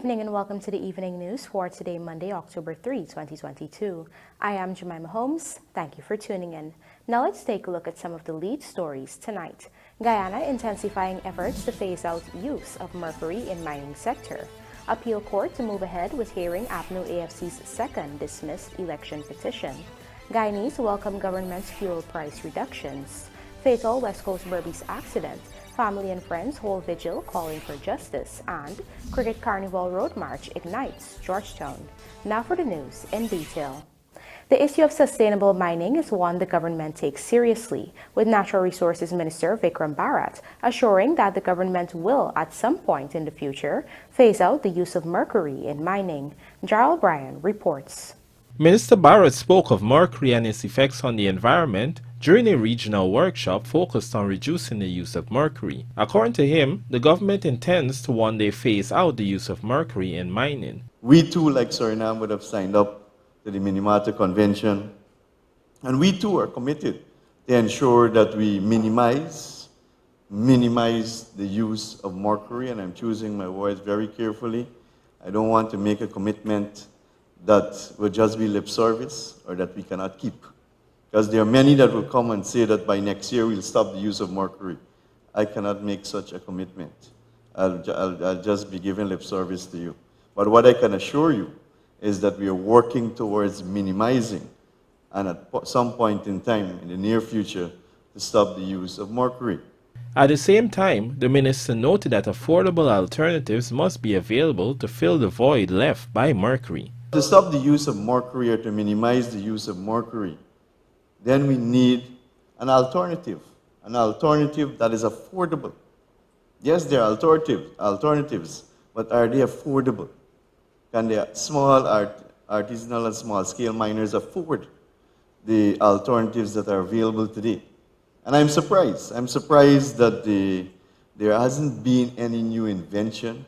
evening and welcome to the evening news for today, Monday, October 3, 2022. I am Jemima Holmes. Thank you for tuning in. Now let's take a look at some of the lead stories tonight. Guyana intensifying efforts to phase out use of mercury in mining sector. Appeal court to move ahead with hearing APNU+AFC'S second dismissed election petition. Guyanese welcome government's fuel price reductions. Fatal West Coast Berbice accident. Family and friends hold vigil calling for justice, and Cricket Carnival Road March ignites Georgetown. Now for the news in detail. The issue of sustainable mining is one the government takes seriously, with Natural Resources Minister Vikram Bharat assuring that the government will, at some point in the future, phase out the use of mercury in mining. Gerald Bryan reports. Minister Bharat spoke of mercury and its effects on the environment during a regional workshop focused on reducing the use of mercury. According to him, the government intends to one day phase out the use of mercury in mining. We too, like Suriname, would have signed up to the Minamata Convention, and we too are committed to ensure that we minimize the use of mercury, and I'm choosing my words very carefully. I don't want to make a commitment that will just be lip service or that we cannot keep. Because there are many that will come and say that by next year we'll stop the use of mercury. I cannot make such a commitment. I'll just be giving lip service to you. But what I can assure you is that we are working towards minimizing and at some point in time, in the near future, to stop the use of mercury. At the same time, the minister noted that affordable alternatives must be available to fill the void left by mercury. To stop the use of mercury or to minimize the use of mercury, then we need an alternative that is affordable. Yes, there are alternatives, but are they affordable? Can the small artisanal and small-scale miners afford the alternatives that are available today? And I'm surprised that there hasn't been any new invention.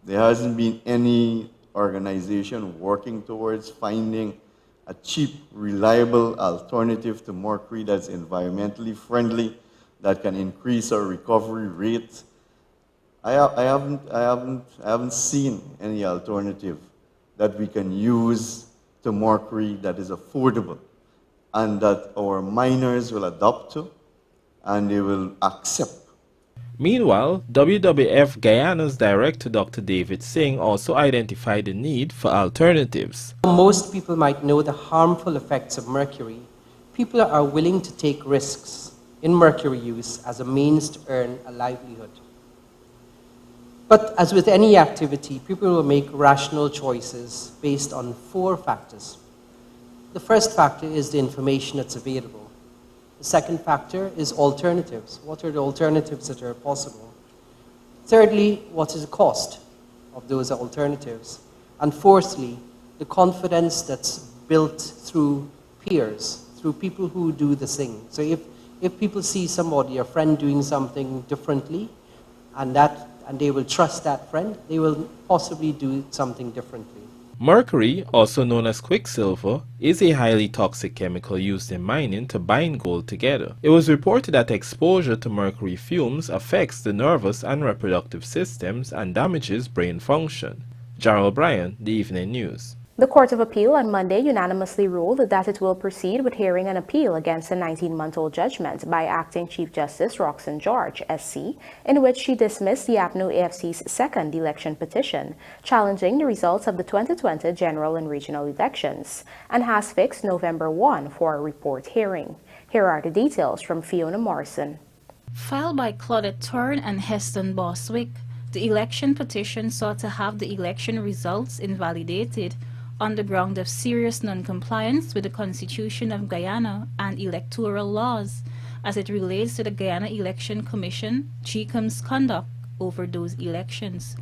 There hasn't been any organization working towards finding a cheap, reliable alternative to mercury that's environmentally friendly, that can increase our recovery rate. I haven't seen any alternative that we can use to mercury that is affordable and that our miners will adopt to and they will accept. Meanwhile, WWF Guyana's director Dr. David Singh also identified the need for alternatives. Most people might know the harmful effects of mercury. People are willing to take risks in mercury use as a means to earn a livelihood. But as with any activity, people will make rational choices based on 4 factors. The first factor is the information that's available. The second factor is alternatives. What are the alternatives that are possible? Thirdly, what is the cost of those alternatives? And fourthly, the confidence that's built through peers, through people who do the thing. So if people see somebody, a friend doing something differently, and they will trust that friend, they will possibly do something differently. Mercury, also known as quicksilver, is a highly toxic chemical used in mining to bind gold together. It was reported that exposure to mercury fumes affects the nervous and reproductive systems and damages brain function. Gerald Bryan, The Evening News. The Court of Appeal on Monday unanimously ruled that it will proceed with hearing an appeal against a 19-month-old judgment by Acting Chief Justice Roxanne George, SC, in which she dismissed the APNU+AFC'S second election petition, challenging the results of the 2020 general and regional elections, and has fixed November 1 for a report hearing. Here are the details from Fiona Morrison. Filed by Claudette Thorne and Heston Boswick, the election petition sought to have the election results invalidated on the ground of serious non-compliance with the Constitution of Guyana and electoral laws as it relates to the Guyana Election Commission, GECOM's conduct over those elections.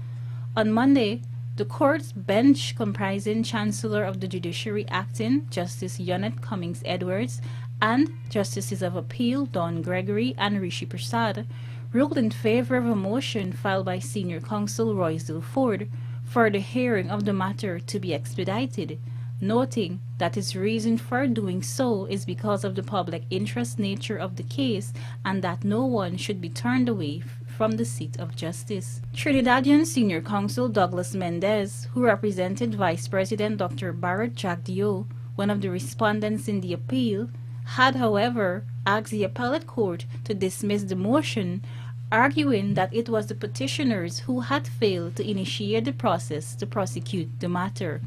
On Monday, the court's bench, comprising Chancellor of the Judiciary Acting Justice Yonette Cummings Edwards and Justices of Appeal Don Gregory and Rishi Prasad, ruled in favor of a motion filed by Senior Counsel Roysdale Ford for the hearing of the matter to be expedited, noting that his reason for doing so is because of the public interest nature of the case and that no one should be turned away from the seat of justice. Trinidadian Senior Counsel Douglas Mendez, who represented Vice President Dr. Barrett Jagdeo, one of the respondents in the appeal, had, however, asked the appellate court to dismiss the motion, arguing that it was the petitioners who had failed to initiate the process to prosecute the matter.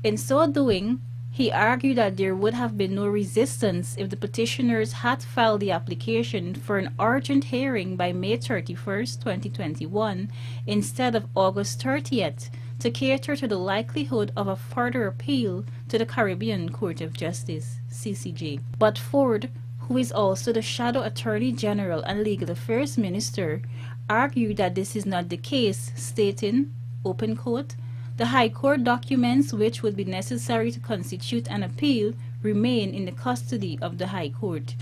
In so doing, he argued that there would have been no resistance if the petitioners had filed the application for an urgent hearing by May 31, 2021, instead of August 30th, to cater to the likelihood of a further appeal to the Caribbean Court of Justice, CCJ. But Ford, who is also the Shadow Attorney General and Legal Affairs Minister, argued that this is not the case, stating, open quote, "The High Court documents which would be necessary to constitute an appeal remain in the custody of the High Court,"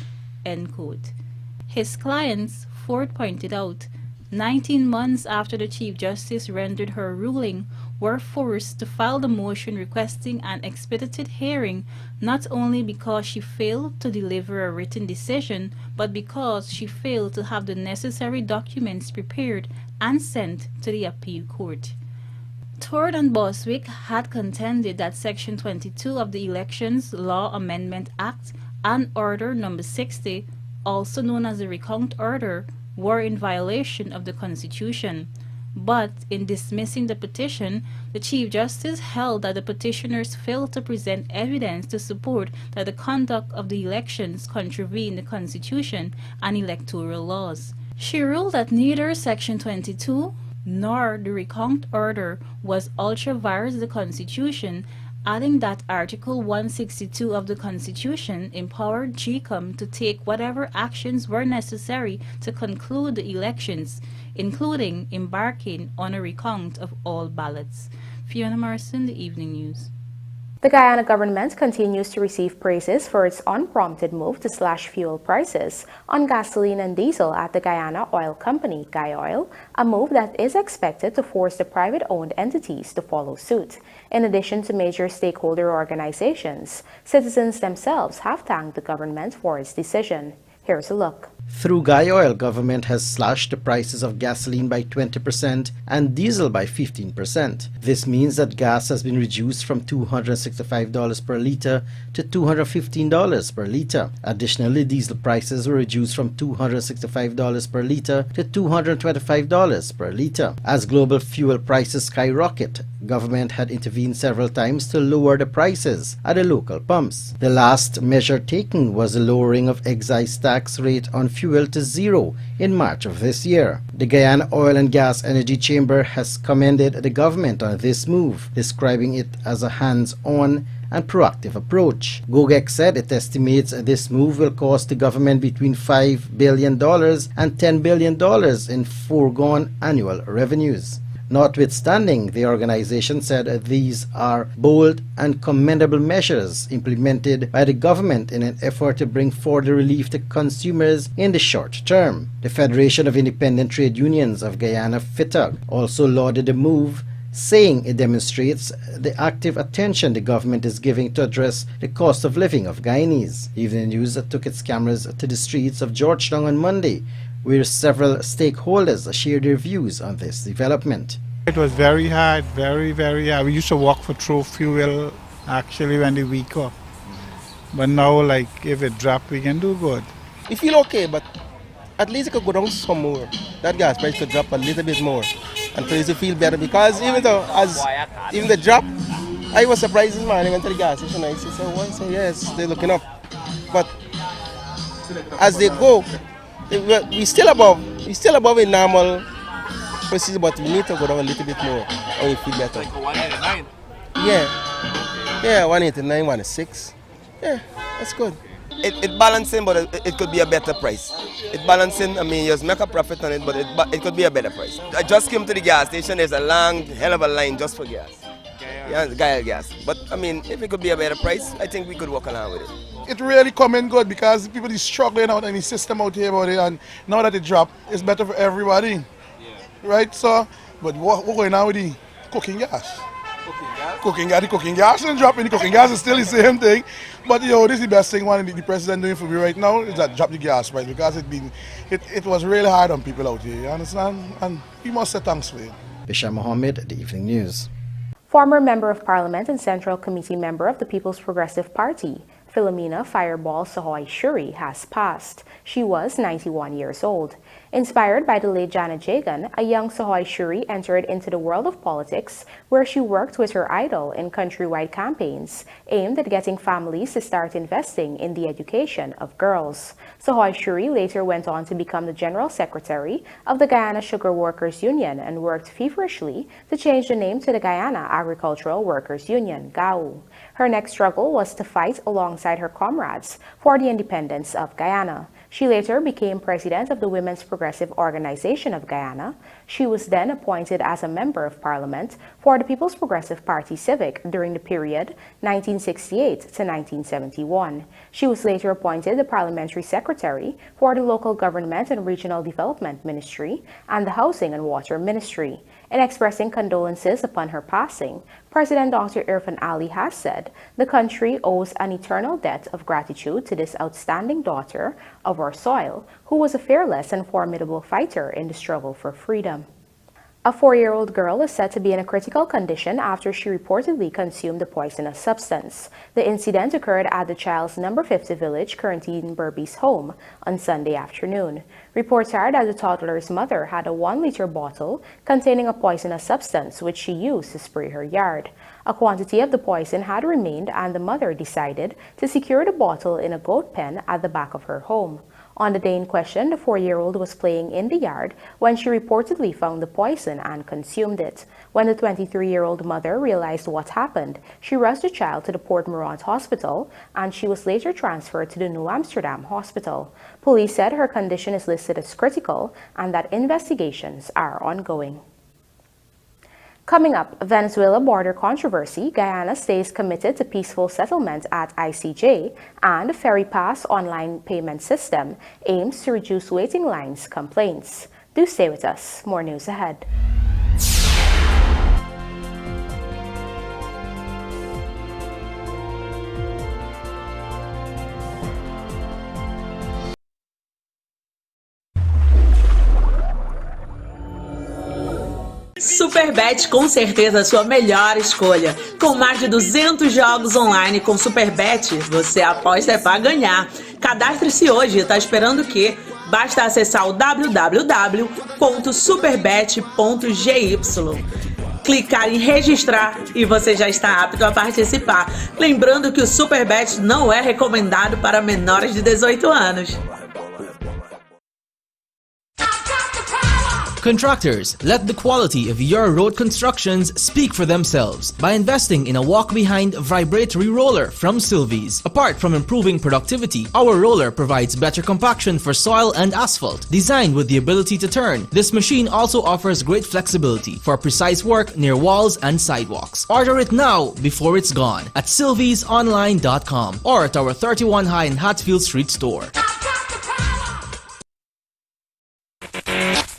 end quote. His clients, Ford pointed out, 19 months after the Chief Justice rendered her ruling, were forced to file the motion requesting an expedited hearing, not only because she failed to deliver a written decision, but because she failed to have the necessary documents prepared and sent to the appeal court. Todd and Boswick had contended that Section 22 of the Elections Law Amendment Act and Order No. 60, also known as the Recount Order, were in violation of the Constitution. But in dismissing the petition, the Chief Justice held that the petitioners failed to present evidence to support that the conduct of the elections contravened the Constitution and electoral laws. She ruled that neither Section 22 nor the Recount Order was ultra-vires the Constitution, adding that Article 162 of the Constitution empowered GCOM to take whatever actions were necessary to conclude the elections, including embarking on a recount of all ballots. Fiona Morrison, The Evening News. The Guyana government continues to receive praises for its unprompted move to slash fuel prices on gasoline and diesel at the Guyana Oil Company, Guyoil, a move that is expected to force the private-owned entities to follow suit. In addition to major stakeholder organizations, citizens themselves have thanked the government for its decision. Here's a look. Through Guyoil, government has slashed the prices of gasoline by 20% and diesel by 15%. This means that gas has been reduced from $265 per litre to $215 per litre. Additionally, diesel prices were reduced from $265 per litre to $225 per litre. As global fuel prices skyrocket, government had intervened several times to lower the prices at the local pumps. The last measure taken was the lowering of excise tax rate on fuel to zero in March of this year. The Guyana Oil and Gas Energy Chamber has commended the government on this move, describing it as a hands-on and proactive approach. GOVT'S said it estimates this move will cost the government between $5 billion and $10 billion in foregone annual revenues. Notwithstanding, the organization said these are bold and commendable measures implemented by the government in an effort to bring further relief to consumers in the short term. The Federation of Independent Trade Unions of Guyana, FITUG, also lauded the move, saying it demonstrates the active attention the government is giving to address the cost of living of Guyanese. Evening News took its cameras to the streets of Georgetown on Monday, where several stakeholders shared their views on this development. It was very hard, very hard. We used to walk for through fuel actually when the week up. But now, like, if it dropped, we can do good. We feel okay, but at least it could go down some more. That gas price could drop a little bit more and for us to feel better, because even the drop, I was surprised this morning. I went to the gas station and I said, "So what?" I said, "Yes, they're looking up." But as they go, we still above a normal procedure, but we need to go down a little bit more and we feel better. Like 189? Yeah, 189, 106. Yeah, that's good. It balancing, but it could be a better price. It balancing, I mean, you just make a profit on it, but it could be a better price. I just came to the gas station, there's a long, hell of a line just for gas. Yeah, Guyana gas. But, I mean, if it could be a better price, I think we could work along with it. It really come in good because people is struggling out in the system out here about it, and now that it dropped, it's better for everybody. Yeah. Right, so, but what going on with the cooking gas? The cooking gas and dropping the cooking gas is still the same thing. But you know, this is the best thing the president doing for me right now is that drop the gas price, because it was really hard on people out here, you understand? And he must say thanks for it. Bishar Mohammed, The Evening News. Former Member of Parliament and Central Committee member of the People's Progressive Party, Philomena Fireball Sohoy Shuri, has passed. She was 91 years old. Inspired by the late Janet Jagan, a young Sohoy Shuri entered into the world of politics, where she worked with her idol in countrywide campaigns aimed at getting families to start investing in the education of girls. Sohoy Shuri later went on to become the General Secretary of the Guyana Sugar Workers Union and worked feverishly to change the name to the Guyana Agricultural Workers Union, GAU. Her next struggle was to fight alongside her comrades for the independence of Guyana. She later became president of the Women's Progressive Organization of Guyana. She was then appointed as a member of parliament for the People's Progressive Party Civic during the period 1968 to 1971. She was later appointed the parliamentary secretary for the Local Government and Regional Development Ministry and the Housing and Water Ministry. In expressing condolences upon her passing, President Dr. Irfan Ali has said the country owes an eternal debt of gratitude to this outstanding daughter of our soil, who was a fearless and formidable fighter in the struggle for freedom. A 4-year-old girl is said to be in a critical condition after she reportedly consumed a poisonous substance. The incident occurred at the child's number 50 village, Currentine Burby's home on Sunday afternoon. Reports are that the toddler's mother had a 1-liter bottle containing a poisonous substance which she used to spray her yard. A quantity of the poison had remained, and the mother decided to secure the bottle in a goat pen at the back of her home. On the day in question, the 4-year-old was playing in the yard when she reportedly found the poison and consumed it. When the 23-year-old mother realized what happened, she rushed the child to the Port Morant Hospital, and she was later transferred to the New Amsterdam Hospital. Police said her condition is listed as critical and that investigations are ongoing. Coming up, Venezuela border controversy, Guyana stays committed to peaceful settlement at ICJ, and Ferry Pass online payment system aims to reduce waiting lines complaints. Do stay with us. More news ahead. Superbet, com certeza a sua melhor escolha. Com mais de 200 jogos online com Superbet, você aposta para ganhar. Cadastre-se hoje, tá esperando o quê? Basta acessar o www.superbet.gy, clicar em registrar e você já está apto a participar. Lembrando que o Superbet não é recomendado para menores de 18 anos. Contractors, let the quality of your road constructions speak for themselves by investing in a walk-behind vibratory roller from Sylvies. Apart from improving productivity, our roller provides better compaction for soil and asphalt. Designed with the ability to turn, this machine also offers great flexibility for precise work near walls and sidewalks. Order it now before it's gone at sylviesonline.com or at our 31 High and Hatfield Street store.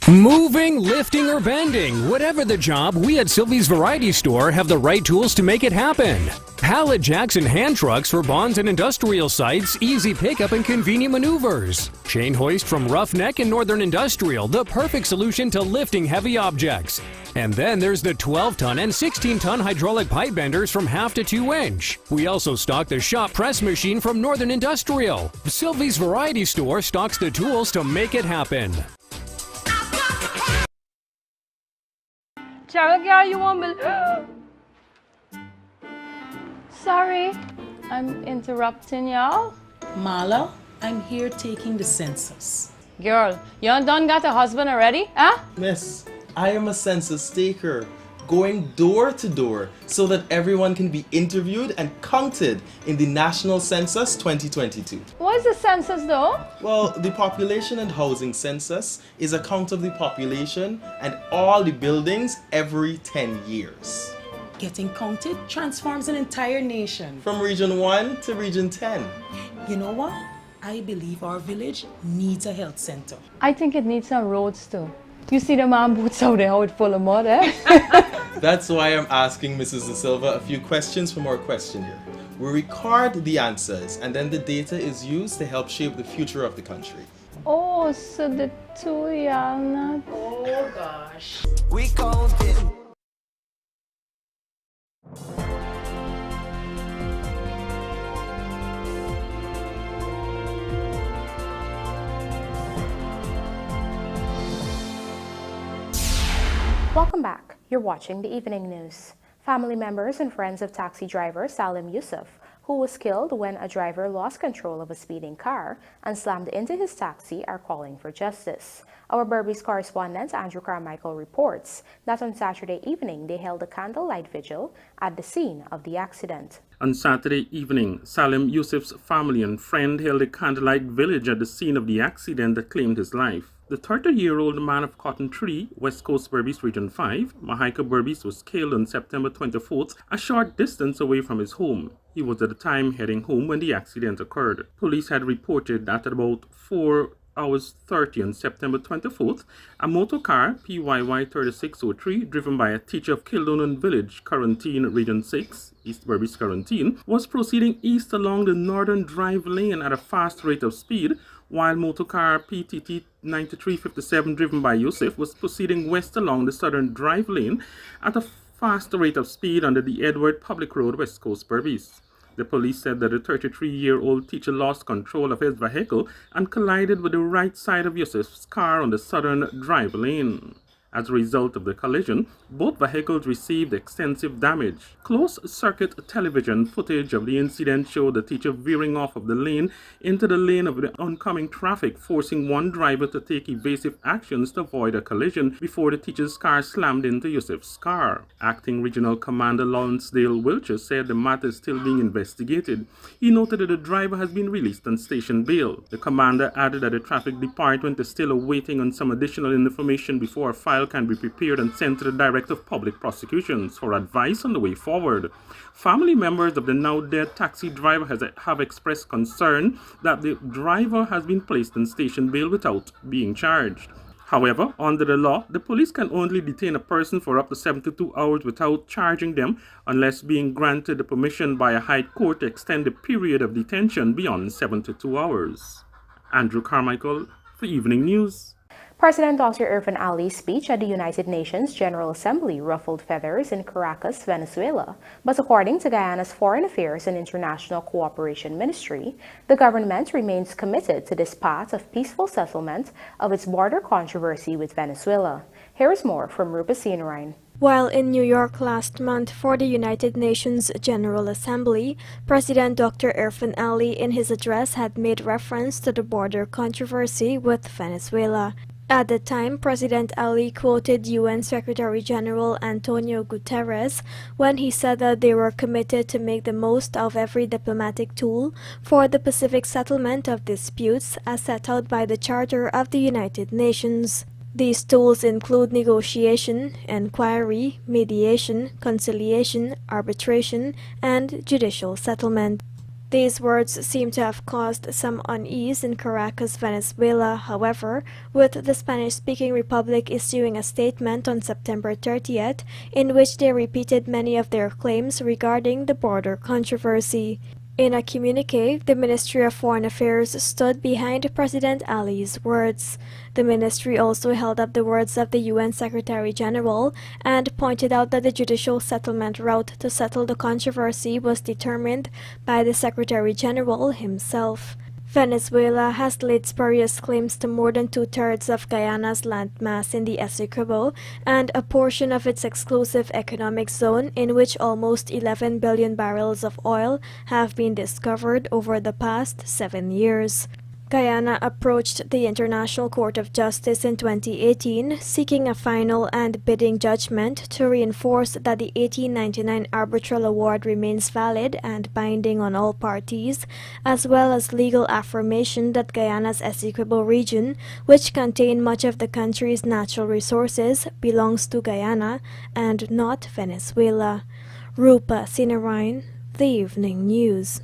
Moving, lifting, or bending, whatever the job, we at Sylvie's Variety Store have the right tools to make it happen. Pallet jacks and hand trucks for bonds and industrial sites, easy pickup and convenient maneuvers. Chain hoist from Roughneck and Northern Industrial, the perfect solution to lifting heavy objects. And then there's the 12-ton and 16-ton hydraulic pipe benders from 1/2 to 2 inch. We also stock the shop press machine from Northern Industrial. Sylvie's Variety Store stocks the tools to make it happen. Cheryl, girl, you want me? Sorry, I'm interrupting y'all. Marla, I'm here taking the census. Girl, you done got a husband already, huh? Miss, I am a census taker, going door to door so that everyone can be interviewed and counted in the National Census 2022. What is the census though? Well, the Population and Housing Census is a count of the population and all the buildings every 10 years. Getting counted transforms an entire nation. From Region 1 to Region 10. You know what? I believe our village needs a health center. I think it needs some roads too. You see the man boots out there, how it full of mud, eh? That's why I'm asking Mrs. Da Silva a few questions from our questionnaire. We record the answers, and then the data is used to help shape the future of the country. Oh, so the two y'all not. Oh gosh. We counted. Welcome back. You're watching the evening news. Family members and friends of taxi driver Salim Yusuf, who was killed when a driver lost control of a speeding car and slammed into his taxi, are calling for justice. Our Berbice correspondent Andrew Carmichael reports that on Saturday evening they held a candlelight vigil at the scene of the accident. On Saturday evening, Salim Yusuf's family and friend held a candlelight vigil at the scene of the accident that claimed his life. The 30-year-old man of Cotton Tree, West Coast Berbice Region 5, Mahaika Berbice, was killed on September 24th, a short distance away from his home. He was at the time heading home when the accident occurred. Police had reported that at about 4:30 on September 24th, a motor car, PYY 3603, driven by a teacher of Kildonan Village, Quarantine Region 6, East Berbice Quarantine, was proceeding east along the northern drive lane at a fast rate of speed, while motor car PTT 9357, driven by Yusuf, was proceeding west along the southern drive lane at a fast rate of speed under the Edward Public Road, West Coast Berbice. The police said that the 33-year-old teacher lost control of his vehicle and collided with the right side of Yusuf's car on the southern drive lane. As a result of the collision, both vehicles received extensive damage. Closed-circuit television footage of the incident showed the teacher veering off of the lane into the lane of the oncoming traffic, forcing one driver to take evasive actions to avoid a collision before the teacher's car slammed into Yusuf's car. Acting Regional Commander Lawrencedale Wilcher said the matter is still being investigated. He noted that the driver has been released on station bail. The commander added that the traffic department is still awaiting on some additional information before a file can be prepared and sent to the Director of Public Prosecutions for advice on the way forward. Family members of the now dead taxi driver have expressed concern that the driver has been placed on station bail without being charged. However, under the law, the police can only detain a person for up to 72 hours without charging them unless being granted the permission by a high court to extend the period of detention beyond 72 hours. Andrew Carmichael for Evening News. President Dr. Irfan Ali's speech at the United Nations General Assembly ruffled feathers in Caracas, Venezuela. But according to Guyana's Foreign Affairs and International Cooperation Ministry, the government remains committed to this path of peaceful settlement of its border controversy with Venezuela. Here is more from Rupa Sinarain. While in New York last month for the United Nations General Assembly, President Dr. Irfan Ali in his address had made reference to the border controversy with Venezuela. At the time, President Ali quoted UN Secretary-General Antonio Guterres when he said that they were committed to make the most of every diplomatic tool for the pacific settlement of disputes as set out by the Charter of the United Nations. These tools include negotiation, inquiry, mediation, conciliation, arbitration, and judicial settlement. These words seem to have caused some unease in Caracas, Venezuela, however, with the Spanish-speaking republic issuing a statement on September 30th in which they repeated many of their claims regarding the border controversy. In a communique, the Ministry of Foreign Affairs stood behind President Ali's words. The ministry also held up the words of the UN Secretary-General and pointed out that the judicial settlement route to settle the controversy was determined by the Secretary-General himself. Venezuela has laid spurious claims to more than two-thirds of Guyana's landmass in the Essequibo and a portion of its exclusive economic zone in which almost 11 billion barrels of oil have been discovered over the past 7 years. Guyana approached the International Court of Justice in 2018, seeking a final and bidding judgment to reinforce that the 1899 arbitral award remains valid and binding on all parties, as well as legal affirmation that Guyana's Essequibo region, which contains much of the country's natural resources, belongs to Guyana and not Venezuela. Rupa Sinarain, The Evening News.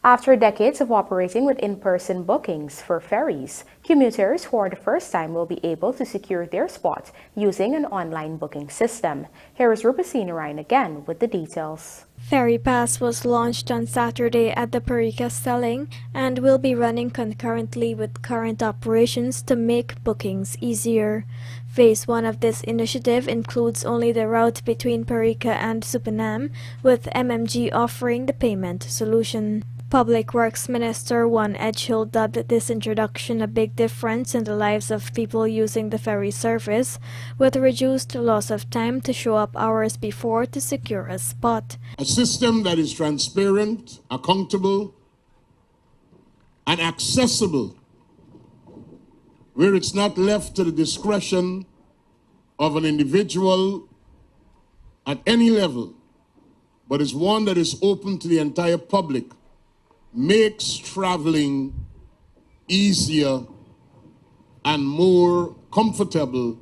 After decades of operating with in-person bookings for ferries, commuters for the first time will be able to secure their spot using an online booking system. Here is Rupasina Ryan again with the details. Ferry Pass was launched on Saturday at the Perica Stelling and will be running concurrently with current operations to make bookings easier. Phase 1 of this initiative includes only the route between Perica and Supanam, with MMG offering the payment solution. Public Works Minister Juan Edgehill dubbed this introduction a big difference in the lives of people using the ferry service, with reduced loss of time to show up hours before to secure a spot. A system that is transparent, accountable, and accessible, where it's not left to the discretion of an individual at any level, but is one that is open to the entire public, makes traveling easier and more comfortable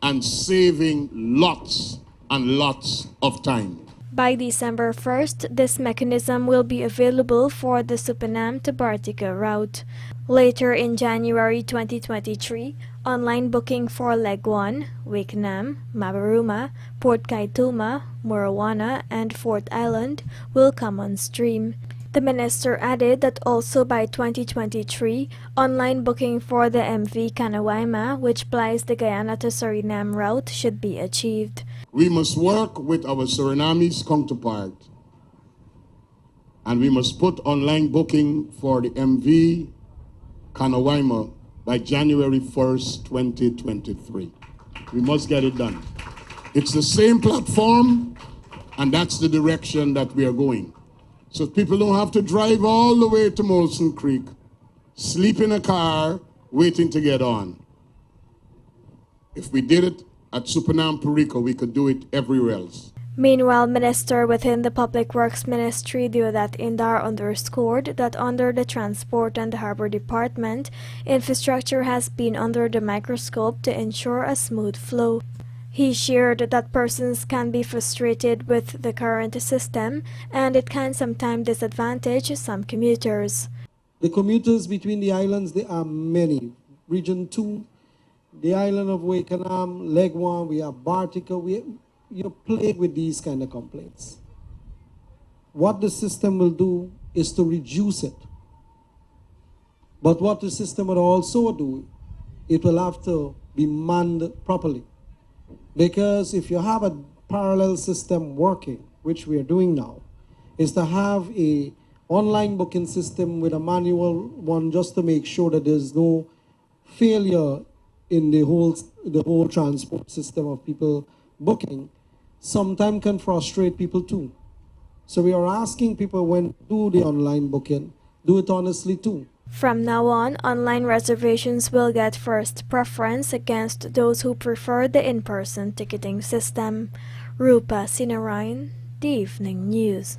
and saving lots and lots of time. By December 1st, this mechanism will be available for the Supanam to Bartica route. Later in January 2023, online booking for Leg 1, Wakenham, Mabaruma, Port Kaituma, Morawana, and Fort Island will come on stream. The minister added that also by 2023, online booking for the MV Kanawaima, which plies the Guyana to Suriname route, should be achieved. We must work with our Surinamese counterpart, and we must put online booking for the MV Kanawaima by January 1st, 2023. We must get it done. It's the same platform, and that's the direction that we are going. So people don't have to drive all the way to Molson Creek, sleep in a car, waiting to get on. If we did it at Supanam Perica, we could do it everywhere else. Meanwhile, Minister within the Public Works Ministry Deodat Indar underscored that under the Transport and the Harbour Department, infrastructure has been under the microscope to ensure a smooth flow. He shared that persons can be frustrated with the current system and it can sometimes disadvantage some commuters. The commuters between the islands, there are many. Region 2, the island of Wakenham, Leg 1, we have Bartica, you're plagued with these kind of complaints. What the system will do is to reduce it. But what the system will also do, it will have to be manned properly. Because if you have a parallel system working, which we are doing now, is to have a online booking system with a manual one just to make sure that there's no failure in the whole transport system of people booking, sometimes can frustrate people too. So we are asking people when do the online booking, do it honestly too. From now on, online reservations will get first preference against those who prefer the in-person ticketing system. Rupa Sinarayan, The Evening News.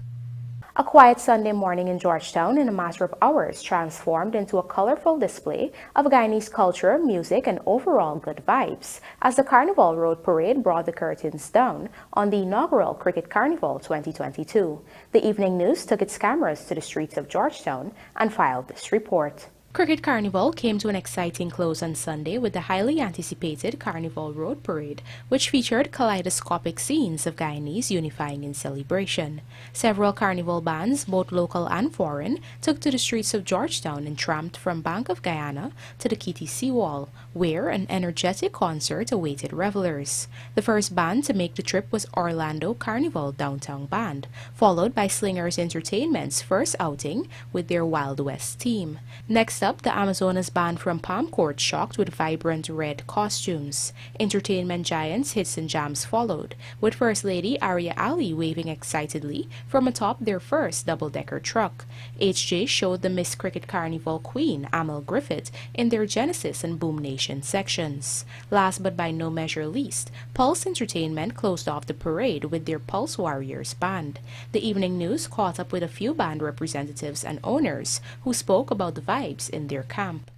A quiet Sunday morning in Georgetown in a matter of hours transformed into a colorful display of Guyanese culture, music, and overall good vibes as the Carnival Road Parade brought the curtains down on the inaugural Cricket Carnival 2022. The Evening News took its cameras to the streets of Georgetown and filed this report. Cricket Carnival came to an exciting close on Sunday with the highly anticipated Carnival Road Parade, which featured kaleidoscopic scenes of Guyanese unifying in celebration. Several carnival bands, both local and foreign, took to the streets of Georgetown and tramped from Bank of Guyana to the Kitty Seawall, where an energetic concert awaited revelers. The first band to make the trip was Orlando Carnival Downtown Band, followed by Slingers Entertainment's first outing with their Wild West team. Next up, the Amazonas band from Palm Court shocked with vibrant red costumes. Entertainment giants Hits and Jams followed, with First Lady Aria Ali waving excitedly from atop their first double-decker truck. HJ showed the Miss Cricket Carnival queen, Amel Griffith, in their Genesis and Boom Nation sections. Last but by no measure least, Pulse Entertainment closed off the parade with their Pulse Warriors band. The Evening News caught up with a few band representatives and owners who spoke about the vibes in their camp.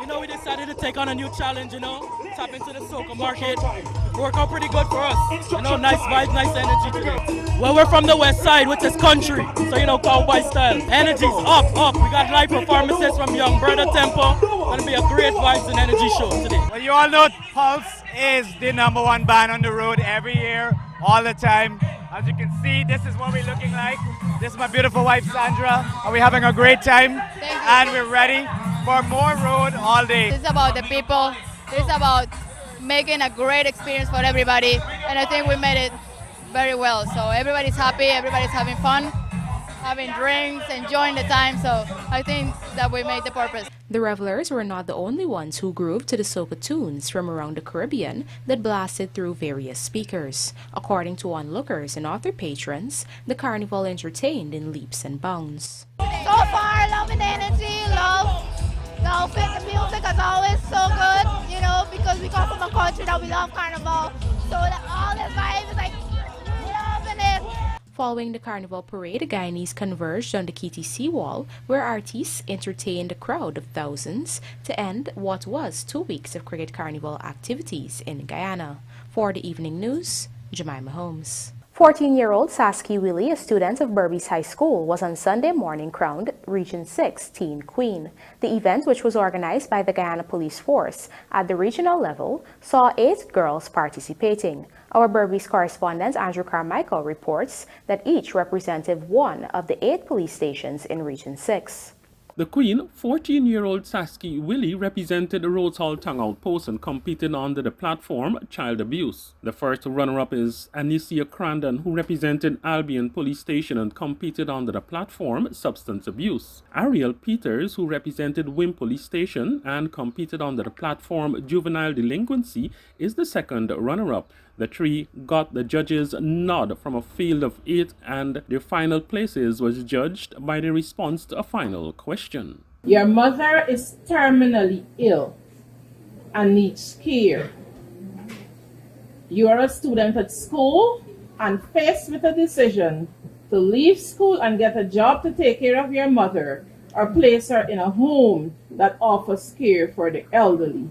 You know, we decided to take on a new challenge, you know, tap into the soca market. Work out pretty good for us. You know, nice vibes, nice energy today. Well, we're from the west side, which is country. So, you know, cowboy style. Energy's up. We got live performances from Young Brother Tempo. Gonna be a great vibes and energy show today. Well, you all know Pulse is the #1 band on the road every year, all the time. As you can see, this is what we're looking like. This is my beautiful wife, Sandra, and we're having a great time. And we're ready for more road all day. This is about the people. This is about making a great experience for everybody. And I think we made it very well. So everybody's happy, everybody's having fun, having drinks, enjoying the time. So I think that we made the purpose. The revelers were not the only ones who grooved to the soca tunes from around the Caribbean that blasted through various speakers. According to onlookers and other patrons, the carnival entertained in leaps and bounds. So far, loving the energy, love the outfit, the music is always so good, you know, because we come from a country that we love Carnival. So all this vibe is like, loving it. Following the Carnival parade, the Guyanese converged on the Kitty Seawall, where artists entertained a crowd of thousands to end what was 2 weeks of cricket carnival activities in Guyana. For the evening news, Jemima Holmes. 14-year-old Saskia Willie, a student of Berbice High School, was on Sunday morning crowned Region 6 Teen Queen. The event, which was organized by the Guyana Police Force at the regional level, saw 8 girls participating. Our Berbice correspondent Andrew Carmichael reports that each represented one of the 8 police stations in Region 6. The Queen, 14-year-old Saskia Willie, represented the Rhodes Hall Town Outpost and competed under the platform Child Abuse. The first runner-up is Anicia Crandon, who represented Albion Police Station and competed under the platform Substance Abuse. Ariel Peters, who represented Wim Police Station and competed under the platform Juvenile Delinquency, is the second runner-up. The 3 got the judges' nod from a field of 8, and their final places was judged by the response to a final question. Your mother is terminally ill and needs care. You are a student at school and faced with a decision to leave school and get a job to take care of your mother or place her in a home that offers care for the elderly.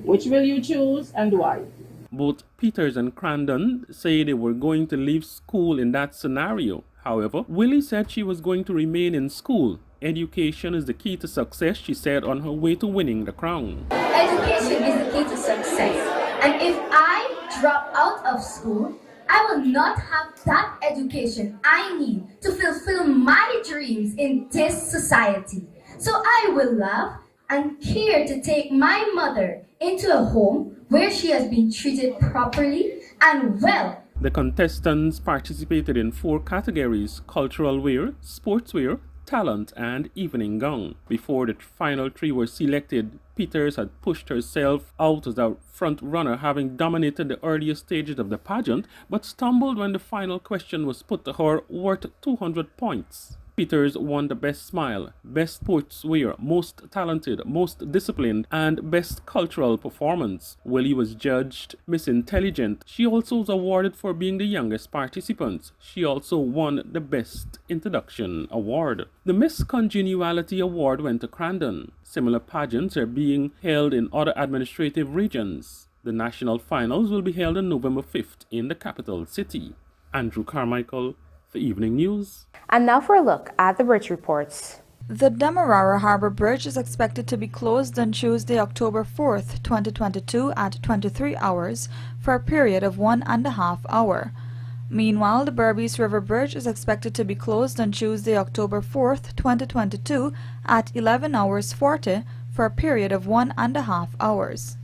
Which will you choose and why? Both Peters and Crandon say they were going to leave school in that scenario. However, Willie said she was going to remain in school. Education is the key to success, she said on her way to winning the crown. Education is the key to success. And if I drop out of school, I will not have that education I need to fulfill my dreams in this society. So I will love and care to take my mother into a home where she has been treated properly and well. The contestants participated in 4 categories: cultural wear, sportswear, talent, and evening gown. Before the final 3 were selected, Peters had pushed herself out as a front runner, having dominated the earlier stages of the pageant, but stumbled when the final question was put to her, worth 200 points. Peters won the Best Smile, Best Sportswear, Most Talented, Most Disciplined, and Best Cultural Performance. Willie was judged Miss Intelligent. She also was awarded for being the youngest participant. She also won the Best Introduction Award. The Miss Congeniality Award went to Crandon. Similar pageants are being held in other administrative regions. The national finals will be held on November 5th in the capital city. Andrew Carmichael, The Evening News. And now for a look at the bridge reports. The Demerara Harbor Bridge is expected to be closed on Tuesday, October 4th, 2022 at 23 hours for a period of 1.5 hours. Meanwhile, the Berbice River Bridge is expected to be closed on Tuesday, October 4th, 2022 at 11 hours 40 for a period of 1.5 hours.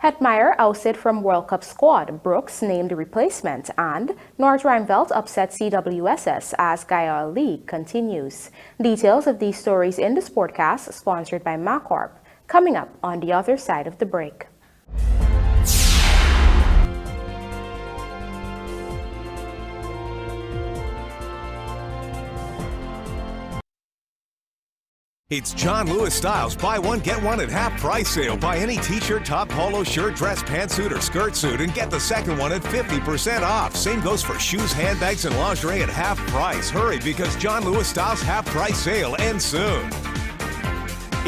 Hetmeyer ousted from World Cup squad, Brooks named replacement, and North Rheinveld upset CWSS as Guyana League continues. Details of these stories in the Sportcast, sponsored by Macorp, coming up on the other side of the break. It's John Lewis Styles buy one get one at half price sale. Buy any t-shirt, top, polo shirt, dress, pantsuit, or skirt suit and get the second one at 50% off. Same goes for shoes, handbags, and lingerie at half price. Hurry, because John Lewis Styles half price sale ends soon.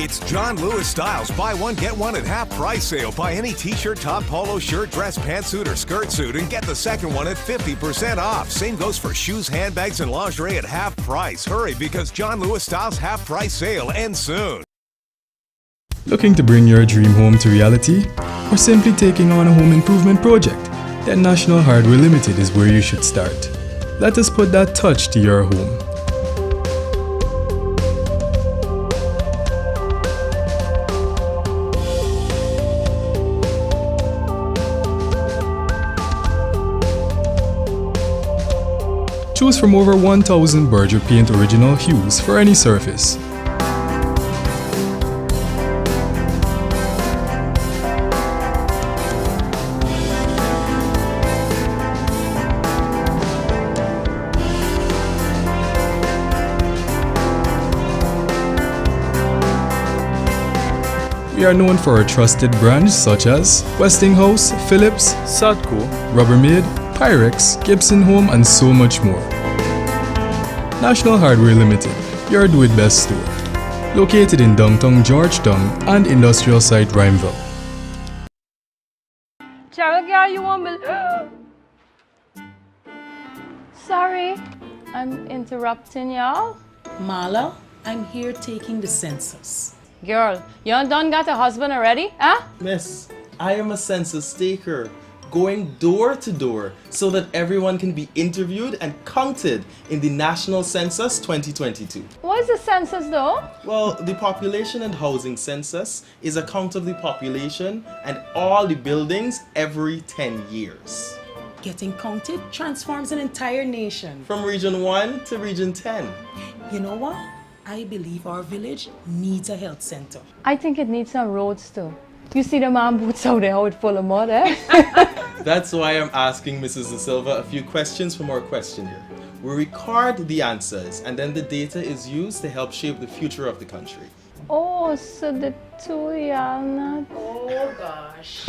It's John Lewis Styles buy one get one at half price sale. Buy any t-shirt, top, polo shirt, dress, pantsuit, or skirt suit and get the second one at 50% off. Same goes for shoes, handbags, and lingerie at half price. Hurry, because John Lewis Styles half price sale ends soon. Looking to bring your dream home to reality? Or simply taking on a home improvement project? Then National Hardware Limited is where you should start. Let us put that touch to your home. Choose from over 1,000 Berger Paint original hues for any surface. We are known for our trusted brands such as Westinghouse, Philips, Sadco, Rubbermaid, Pyrex, Gibson Home, and so much more. National Hardware Limited, your do-it-best store. Located in downtown Georgetown and industrial site Rhymeville. Cheryl, girl, you won't believe. Sorry, I'm interrupting y'all. Marla, I'm here taking the census. Girl, you done got a husband already, huh? Miss, I am a census taker, going door to door so that everyone can be interviewed and counted in the National Census 2022. What is the census though? Well, the Population and Housing Census is a count of the population and all the buildings every 10 years. Getting counted transforms an entire nation. From Region 1 to Region 10. You know what? I believe our village needs a health center. I think it needs some roads too. You see the man boots out there, how it's full of mud, eh? That's why I'm asking Mrs. Da Silva a few questions from our questionnaire. We record the answers and then the data is used to help shape the future of the country. Oh, so the two y'all not... Oh gosh.